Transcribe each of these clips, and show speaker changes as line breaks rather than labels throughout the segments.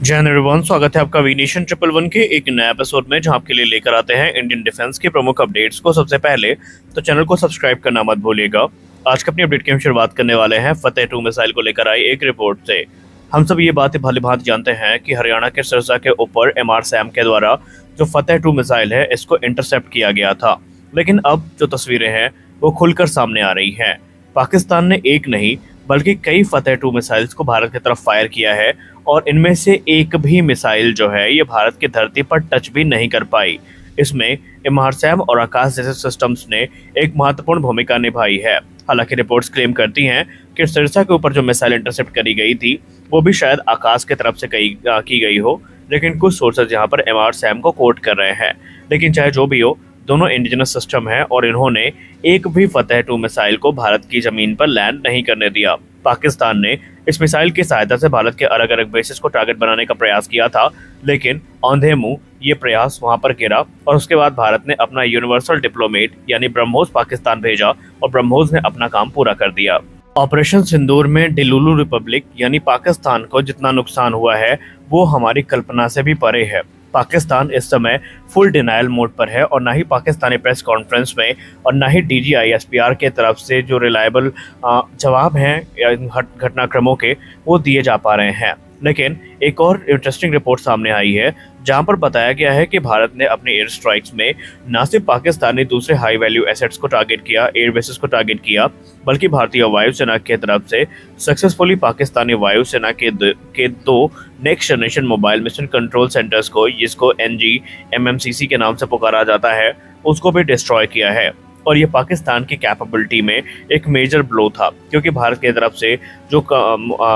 जय हिंद एवरीवन, स्वागत है आपका वी नेशन ट्रिपल वन के एक नए एपिसोड में, जहां आपके लिए लेकर आते हैं इंडियन डिफेंस के प्रमुख अपडेट्स को। सबसे पहले तो चैनल को सब्सक्राइब करना मत भूलिएगा। आज की अपनी अपडेट की हम शुरुआत करने वाले हैं फतेह 2 मिसाइल को लेकर आई एक रिपोर्ट से। हम सब ये बातें भली भांति जानते हैं कि हरियाणा के सिरसा के ऊपर MRSAM के द्वारा जो फतेह 2 मिसाइल है इसको इंटरसेप्ट किया गया था, लेकिन अब जो तस्वीरें हैं वो खुलकर सामने आ रही हैं। पाकिस्तान ने एक नहीं बल्कि कई फतेह 2 मिसाइल्स को भारत की तरफ फायर किया है और इनमें से एक भी मिसाइल जो है ये भारत की धरती पर टच भी नहीं कर पाई। इसमें MRSAM और आकाश जैसे सिस्टम्स ने एक महत्वपूर्ण भूमिका निभाई है। हालांकि रिपोर्ट्स क्लेम करती हैं कि सिरसा के ऊपर जो मिसाइल इंटरसेप्ट करी गई थी वो भी शायद आकाश की तरफ से की गई हो, लेकिन कुछ सोर्सेज यहाँ पर MRSAM को कोट कर रहे हैं। लेकिन चाहे जो भी हो, दोनों इंडिजिनस सिस्टम है और इन्होंने एक भी फतेह 2 मिसाइल को भारत की जमीन पर लैंड नहीं करने दिया। पाकिस्तान ने इस मिसाइल की सहायता से भारत के अलग अलग बेसिस को टारगेट बनाने का प्रयास किया था, लेकिन औंधे मुंह ये प्रयास वहां पर गिरा और उसके बाद भारत ने अपना यूनिवर्सल डिप्लोमेट यानी ब्रह्मोस पाकिस्तान भेजा और ब्रह्मोस ने अपना काम पूरा कर दिया। ऑपरेशन सिंदूर में डिलुलु रिपब्लिक यानी पाकिस्तान को जितना नुकसान हुआ है वो हमारी कल्पना से भी परे है। पाकिस्तान इस समय फुल डिनायल मोड पर है और ना ही पाकिस्तानी प्रेस कॉन्फ्रेंस में और ना ही DGI SPR के तरफ से जो रिलायबल जवाब हैं घटनाक्रमों के वो दिए जा पा रहे हैं। लेकिन एक और इंटरेस्टिंग रिपोर्ट सामने आई है जहां पर बताया गया है कि भारत ने अपने एयर स्ट्राइक्स में न सिर्फ पाकिस्तानी दूसरे हाई वैल्यू एसेट्स को टारगेट किया, एयर बेसिस को टारगेट किया, बल्कि भारतीय वायुसेना की तरफ से सक्सेसफुली पाकिस्तानी वायुसेना के दो next generation mobile mission control centres को, जिसको NGMMCC के नाम से पुकारा जाता है, उसको भी डिस्ट्रॉय किया है। और ये पाकिस्तान की कैपेबिलिटी में एक मेजर ब्लो था, क्योंकि भारत की तरफ से जो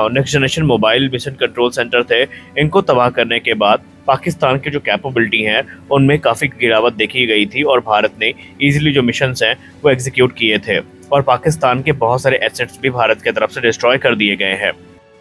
next generation mobile mission control centre थे इनको तबाह करने के बाद पाकिस्तान की जो कैपेबिलिटी है उनमें काफ़ी गिरावट देखी गई थी और भारत ने इजीली जो मिशंस हैं वो एग्जीक्यूट किए थे और पाकिस्तान के बहुत सारे एसेट्स भी भारत की तरफ से डिस्ट्रॉय कर दिए गए हैं।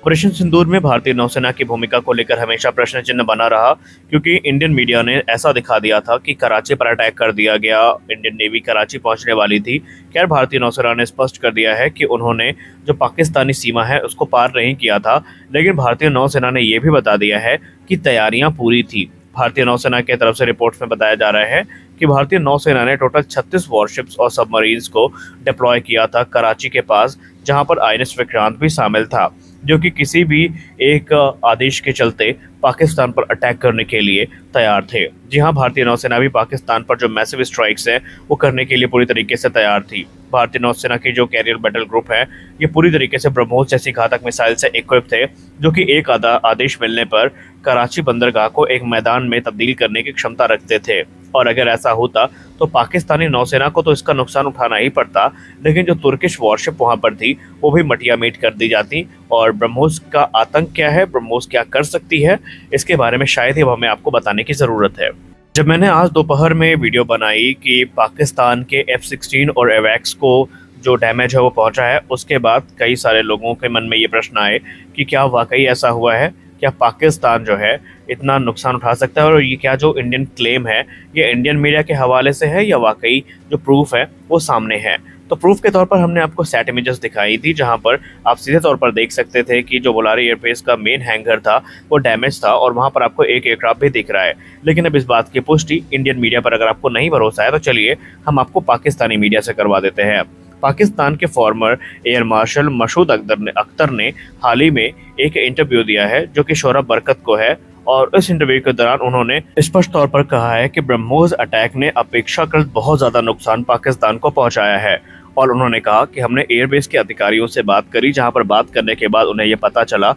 ऑपरेशन सिंदूर में भारतीय नौसेना की भूमिका को लेकर हमेशा प्रश्न चिन्ह बना रहा, क्योंकि इंडियन मीडिया ने ऐसा दिखा दिया था कि कराची पर अटैक कर दिया गया, इंडियन नेवी कराची पहुंचने वाली थी। खैर, भारतीय नौसेना ने स्पष्ट कर दिया है कि उन्होंने जो पाकिस्तानी सीमा है उसको पार नहीं किया था, लेकिन भारतीय नौसेना ने यह भी बता दिया है कि तैयारियां पूरी थी। भारतीय नौसेना की तरफ से रिपोर्ट्स में बताया जा रहा है कि भारतीय नौसेना ने टोटल 36 वॉरशिप्स और सबमरीन्स को डिप्लॉय किया था कराची के पास, जहां पर INS विक्रांत भी शामिल था, जो कि किसी भी एक आदेश के चलते पाकिस्तान पर अटैक करने के लिए तैयार थे। जी हाँ, भारतीय नौसेना भी पाकिस्तान पर जो मैसिव स्ट्राइक्स हैं वो करने के लिए पूरी तरीके से तैयार थी। भारतीय नौसेना की जो कैरियर बैटल ग्रुप है ये पूरी तरीके से ब्रह्मोस जैसी घातक मिसाइल से इक्विप थे, जो कि एक आदेश मिलने पर कराची बंदरगाह को एक मैदान में तब्दील करने की क्षमता रखते थे। और अगर ऐसा होता तो पाकिस्तानी नौसेना को तो इसका नुकसान उठाना ही पड़ता, लेकिन जो तुर्किश वॉरशिप वहां पर थी वो भी मटिया मीट कर दी जाती। और ब्रह्मोस का आतंक क्या है, ब्रह्मोस क्या कर सकती है, इसके बारे में शायद ही हमें आपको बताने की ज़रूरत है। जब मैंने आज दोपहर में वीडियो बनाई कि पाकिस्तान के F-16 और AWACS को जो डैमेज है वो पहुंचा है, उसके बाद कई सारे लोगों के मन में ये प्रश्न आए कि क्या वाकई ऐसा हुआ है, क्या पाकिस्तान जो है इतना नुकसान उठा सकता है और ये क्या जो इंडियन क्लेम है ये इंडियन मीडिया के हवाले से है या वाकई जो प्रूफ है वो सामने है। तो प्रूफ के तौर पर हमने आपको सेट इमेजेस दिखाई थी, जहां पर आप सीधे तौर पर देख सकते थे कि जो बुलारी एयरबेस का मेन हैंगर था वो डैमेज था और वहां पर आपको एक एयरक्राफ्ट भी दिख रहा है। लेकिन अब इस बात की पुष्टि इंडियन मीडिया पर अगर आपको नहीं भरोसा है तो चलिए हम आपको पाकिस्तानी मीडिया से करवा देते हैं। पाकिस्तान के former air marshal Masood Akhtar ने हाल ही में एक इंटरव्यू दिया है जो कि शोरब बरकत को है, और इस इंटरव्यू के दौरान उन्होंने स्पष्ट तौर पर कहा है कि ब्रह्मोस अटैक ने अपेक्षाकृत बहुत ज़्यादा नुकसान पाकिस्तान को पहुंचाया है। और उन्होंने कहा कि हमने एयरबेस के अधिकारियों से बात करी, जहां पर बात करने के बाद उन्हें यह पता चला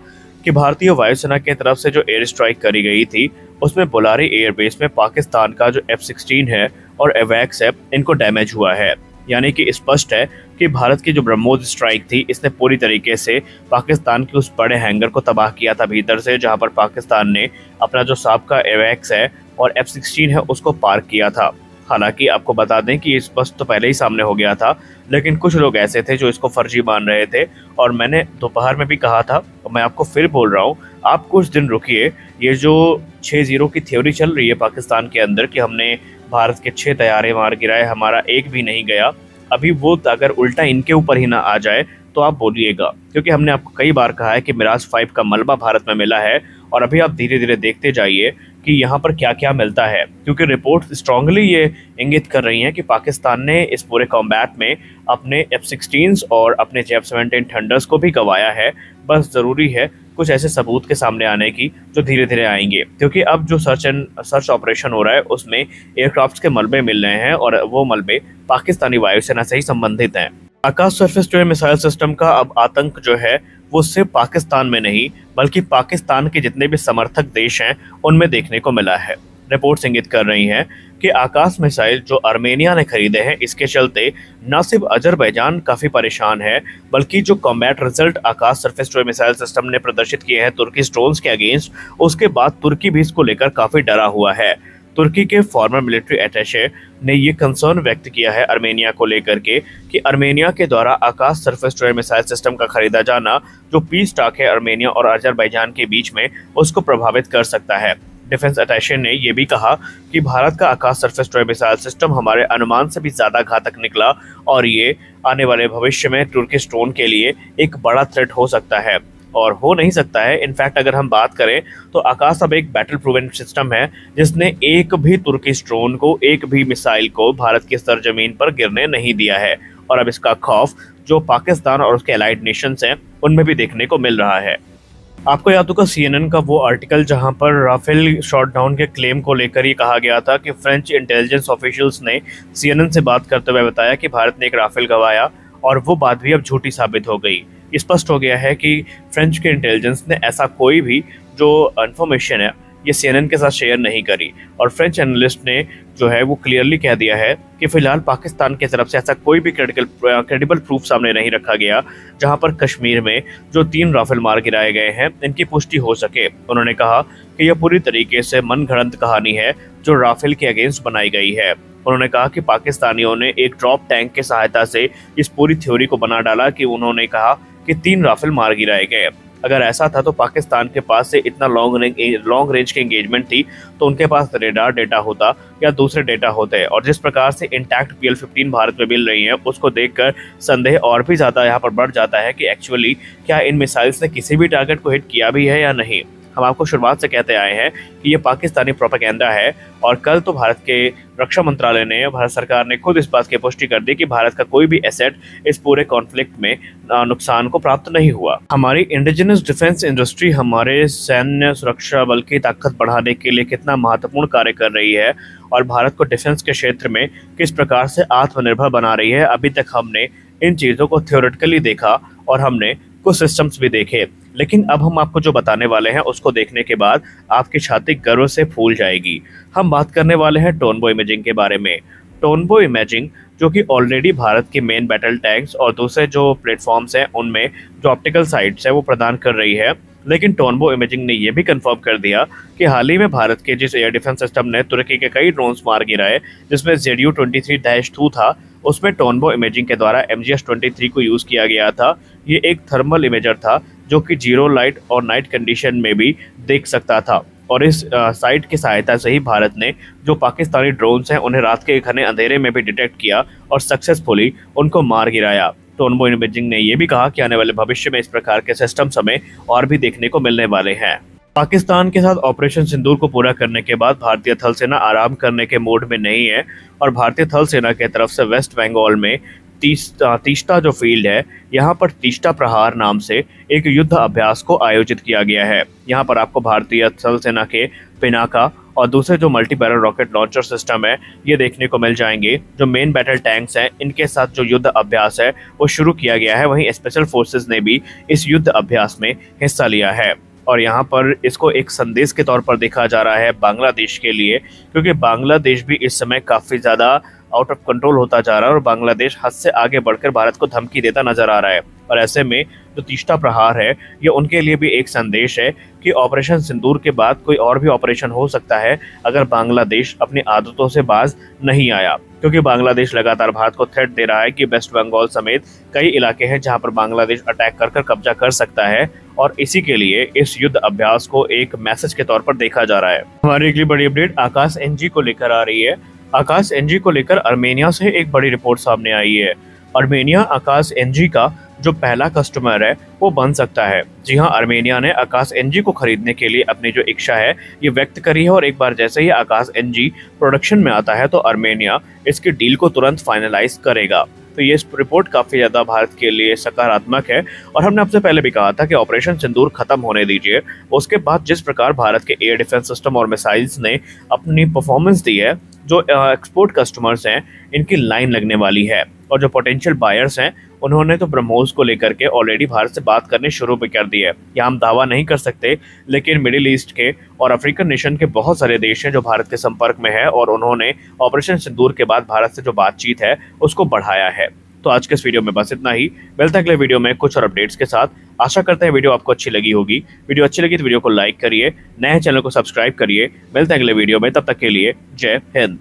कि भारतीय वायुसेना की तरफ से जो एयर स्ट्राइक करी गई थी उसमें बुलारी एयरबेस में पाकिस्तान का जो F-16 है और AWACS है इनको डैमेज हुआ है। यानी कि स्पष्ट है कि भारत की जो ब्रह्मोस स्ट्राइक थी इसने पूरी तरीके से पाकिस्तान के उस बड़े हैंगर को तबाह किया था भीतर से, जहां पर पाकिस्तान ने अपना जो साबका AWACS है और F-16 है उसको पार्क किया था। हालांकि आपको बता दें कि स्पष्ट तो पहले ही सामने हो गया था, लेकिन कुछ लोग ऐसे थे जो इसको फर्जी मान रहे थे। और मैंने दोपहर में भी कहा था, मैं आपको फिर बोल रहा हूँ, आप कुछ दिन रुकिए। ये जो 6-0 की थ्योरी चल रही है पाकिस्तान के अंदर कि हमने भारत के 6 तैयारे मार गिराए, हमारा एक भी नहीं गया, अभी वो अगर उल्टा इनके ऊपर ही ना आ जाए तो आप बोलिएगा, क्योंकि हमने आपको कई बार कहा है कि मिराज 5 का मलबा भारत में मिला है और अभी आप धीरे धीरे देखते जाइए कि यहाँ पर क्या क्या मिलता है, क्योंकि रिपोर्ट स्ट्रांगली ये इंगित कर रही हैं कि पाकिस्तान ने इस पूरे कॉम्बैट में अपने F-16 और अपने JF-17 थंडर्स को भी गंवाया है। बस ज़रूरी है कुछ ऐसे सबूत के सामने आने की जो धीरे धीरे आएंगे, क्योंकि अब जो सर्च ऑपरेशन हो रहा है उसमें एयरक्राफ्ट्स के मलबे मिल रहे हैं और वो मलबे पाकिस्तानी वायुसेना से ही संबंधित हैं। Akash surface to air missile system का अब आतंक जो है वो सिर्फ पाकिस्तान में नहीं बल्कि पाकिस्तान के जितने भी समर्थक देश हैं उनमें देखने को मिला है। रिपोर्ट्स इंगित कर रही हैं कि आकाश मिसाइल जो आर्मेनिया ने खरीदे हैं इसके चलते न सिर्फ अजरबैजान काफ़ी परेशान है, बल्कि जो combat result Akash surface to air missile system ने प्रदर्शित किए हैं तुर्की ड्रोन्स के अगेंस्ट, उसके बाद तुर्की भी इसको लेकर काफ़ी डरा हुआ है। तुर्की के फॉर्मर मिलिट्री अटैचे ने ये कंसर्न व्यक्त किया है आर्मेनिया को लेकर के कि आर्मेनिया के द्वारा Akash surface to air missile system का खरीदा जाना जो पीस टॉक है आर्मेनिया और अजरबैजान के बीच में उसको प्रभावित कर सकता है। डिफेंस अटैचे ने यह भी कहा कि भारत का Akash surface to air missile system हमारे अनुमान से भी ज़्यादा घातक निकला और ये आने वाले भविष्य में तुर्किश ड्रोन के लिए एक बड़ा थ्रेट हो सकता है और हो नहीं सकता है। इनफैक्ट अगर हम बात करें तो आकाश अब एक बैटल प्रूवन सिस्टम है जिसने एक भी तुर्किश ड्रोन को, एक भी मिसाइल को भारत की सरजमीन पर गिरने नहीं दिया है और अब इसका खौफ जो पाकिस्तान और उसके अलाइड नेशंस हैं उनमें भी देखने को मिल रहा है। आपको याद होगा CNN का वो आर्टिकल जहां पर राफेल शॉट डाउन के क्लेम को लेकर ये कहा गया था कि फ्रेंच इंटेलिजेंस ऑफिशियल्स ने CNN से बात करते हुए बताया कि भारत ने एक राफेल गंवाया और वो बात भी अब झूठी साबित हो गई। स्पष्ट हो गया है कि फ्रेंच के इंटेलिजेंस ने ऐसा कोई भी जो इन्फॉर्मेशन है ये CNN के साथ शेयर नहीं करी और फ्रेंच एनालिस्ट ने जो है वो क्लियरली कह दिया है कि फिलहाल पाकिस्तान की तरफ से ऐसा कोई भी क्रेडिबल प्रूफ सामने नहीं रखा गया जहां पर कश्मीर में जो 3 राफेल मार गिराए गए हैं इनकी पुष्टि हो सके। उन्होंने कहा कि यह पूरी तरीके से मनगढ़ंत कहानी है जो राफेल के अगेंस्ट बनाई गई है। उन्होंने कहा कि पाकिस्तानियों ने एक ड्रॉप टैंक की सहायता से इस पूरी थ्योरी को बना डाला कि उन्होंने कहा कि 3 राफेल मार गिराए गए। अगर ऐसा था तो पाकिस्तान के पास से इतना लॉन्ग रेंज की एंगेजमेंट थी तो उनके पास रेडार डेटा होता या दूसरे डेटा होते और जिस प्रकार से इंटैक्ट PL-15 भारत में मिल रही है उसको देखकर संदेह और भी ज़्यादा यहाँ पर बढ़ जाता है कि एक्चुअली क्या इन मिसाइल्स ने किसी भी टारगेट को हिट किया भी है या नहीं। हम आपको शुरुआत से कहते आए हैं कि ये पाकिस्तानी प्रोपेगेंडा है और कल तो भारत के रक्षा मंत्रालय ने, भारत सरकार ने खुद इस बात की पुष्टि कर दी कि भारत का कोई भी एसेट इस पूरे कॉन्फ्लिक्ट में नुकसान को प्राप्त नहीं हुआ। हमारी इंडिजिनस डिफेंस इंडस्ट्री हमारे सैन्य सुरक्षा बल की ताकत बढ़ाने के लिए कितना महत्वपूर्ण कार्य कर रही है और भारत को डिफेंस के क्षेत्र में किस प्रकार से आत्मनिर्भर बना रही है। अभी तक हमने इन चीज़ों को थ्योरेटिकली देखा और हमने कुछ सिस्टम्स भी देखे, लेकिन अब हम आपको जो बताने वाले हैं उसको देखने के बाद आपकी छाती गर्व से फूल जाएगी। हम बात करने वाले हैं टोनबो इमेजिंग के बारे में। टोनबो इमेजिंग जो कि ऑलरेडी भारत के मेन बैटल टैंक्स और दूसरे जो प्लेटफॉर्म्स हैं उनमें जो ऑप्टिकल साइट्स है वो प्रदान कर रही है, लेकिन टोनबो इमेजिंग ने यह भी कंफर्म कर दिया कि हाल ही में भारत के जिस एयर डिफेंस सिस्टम ने तुर्की के कई ड्रोन्स मार गिराए जिसमें ZU-23-2 था उसमें टोनबो इमेजिंग के द्वारा MGS-23 को यूज़ किया गया था। ये एक थर्मल इमेजर था जो कि जीरो लाइट और नाइट कंडीशन में भी देख सकता था और इस साइट की सहायता से ही भारत ने जो पाकिस्तानी ड्रोन्स हैं उन्हें रात के घने अंधेरे में भी डिटेक्ट किया और सक्सेसफुली उनको मार गिराया। टोनबो इमेजिंग ने यह भी कहा कि आने वाले भविष्य में इस प्रकार के सिस्टम्स हमें और भी देखने को मिलने वाले हैं। पाकिस्तान के साथ ऑपरेशन सिंदूर को पूरा करने के बाद भारतीय थल सेना आराम करने के मोड में नहीं है और भारतीय थल सेना की तरफ से वेस्ट बंगाल में तीस्ता जो फील्ड है यहाँ पर तीस्ता प्रहार नाम से एक युद्ध अभ्यास को आयोजित किया गया है। यहाँ पर आपको भारतीय थल सेना के पिनाका और दूसरे जो multi barrel rocket launcher system है ये देखने को मिल जाएंगे। जो मेन बैटल टैंक्स हैं इनके साथ जो युद्ध अभ्यास है वो शुरू किया गया है। वहीं स्पेशल फोर्सेस ने भी इस युद्ध अभ्यास में हिस्सा लिया है और यहाँ पर इसको एक संदेश के तौर पर देखा जा रहा है बांग्लादेश के लिए, क्योंकि बांग्लादेश भी इस समय काफ़ी ज़्यादा आउट ऑफ कंट्रोल होता जा रहा है और बांग्लादेश हद से आगे बढ़कर भारत को धमकी देता नजर आ रहा है। और ऐसे में जो तीस्ता प्रहार है ये उनके लिए भी एक संदेश है कि ऑपरेशन सिंदूर के बाद कोई और भी ऑपरेशन हो सकता है अगर बांग्लादेश अपनी आदतों से बाज नहीं आया, क्योंकि बांग्लादेश लगातार भारत को थ्रेट दे रहा है कि वेस्ट बंगाल समेत कई इलाके हैं जहां पर बांग्लादेश अटैक कर कब्जा कर सकता है और इसी के लिए इस युद्ध अभ्यास को एक मैसेज के तौर पर देखा जा रहा है। हमारी अगली बड़ी अपडेट आकाश NG को लेकर आ रही है। आकाश NG को लेकर आर्मेनिया से एक बड़ी रिपोर्ट सामने आई है। आर्मेनिया आकाश NG का जो पहला कस्टमर है वो बन सकता है। जी हाँ, आर्मेनिया ने आकाश एनजी को खरीदने के लिए अपनी जो इच्छा है ये व्यक्त करी है और एक बार जैसे ही आकाश एनजी प्रोडक्शन में आता है तो आर्मेनिया इसकी डील को तुरंत फाइनलाइज करेगा। तो ये रिपोर्ट काफ़ी ज़्यादा भारत के लिए सकारात्मक है और हमने आपसे पहले भी कहा था कि ऑपरेशन सिंदूर खत्म होने दीजिए, उसके बाद जिस प्रकार भारत के एयर डिफेंस सिस्टम और मिसाइल्स ने अपनी परफॉर्मेंस दी है, जो एक्सपोर्ट कस्टमर्स हैं इनकी लाइन लगने वाली है और जो पोटेंशियल बायर्स हैं उन्होंने तो ब्रह्मोस को लेकर के ऑलरेडी भारत से बात करने शुरू भी कर दी है। यहाँ हम दावा नहीं कर सकते, लेकिन मिडिल ईस्ट के और अफ्रीकन नेशन के बहुत सारे देश हैं जो भारत के संपर्क में है और उन्होंने ऑपरेशन सिंदूर के बाद भारत से जो बातचीत है उसको बढ़ाया है। तो आज के इस वीडियो में बस इतना ही। मिलते हैं अगले वीडियो में कुछ और अपडेट्स के साथ। आशा करते हैं वीडियो आपको अच्छी लगी होगी। वीडियो अच्छी लगी तो वीडियो को लाइक करिए, नए चैनल को सब्सक्राइब करिए। मिलते हैं अगले वीडियो में, तब तक के लिए जय हिंद।